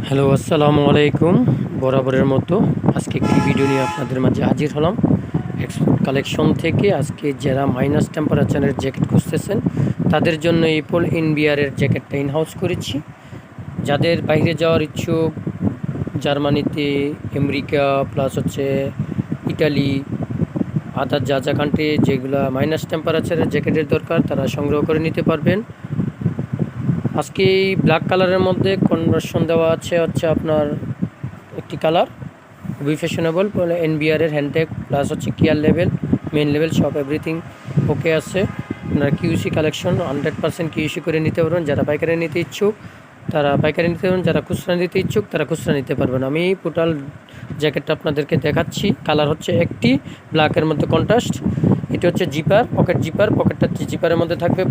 Hello, আসসালামু আলাইকুম। বরাবরের মতো আজকে একটি ভিডিও নিয়ে আপনাদের মাঝে হাজির হলাম এক্সপোর্ট কালেকশন থেকে। আজকে যারা মাইনাস টেম্পারেচারের জ্যাকেট খুঁজতেছেন তাদের জন্য এই পোল ইনবিয়ারের জ্যাকেটটা ইনহাউস করেছি। যাদের বাইরে যাওয়ার ইচ্ছুক, জার্মানিতে, আমেরিকা প্লাস ইটালি, আদার যা যা কান্ট্রি যেগুলো মাইনাস টেম্পারেচারের জ্যাকেটের দরকার তারা সংগ্রহ করে নিতে পারবেন। আজকে এই ব্ল্যাক কালারের মধ্যে কনভার্সন দেওয়া আছে আপনার একটি কালার, খুবই ফ্যাশনেবল। এনবিআরের হ্যান্ডটেক plus care level, main level সব এভরিথিং ওকে আছে। আপনার কিউসি কালেকশন 100% কিউসি করে নিতে পারবেন। যারা পাইকারি নিতে ইচ্ছুক তারা পাইকারি নিতে পারবেন, যারা খুচরা নিতে ইচ্ছুক তারা খুচরা নিতে পারবেন। আমি টোটাল জ্যাকেটটা আপনাদেরকে দেখাচ্ছি। কালার একটি ব্ল্যাকের মধ্যে কন্ট্রাস্ট। এটি জিপার, পকেট জিপার, পকেটটা জিপারের মধ্যে থাকবে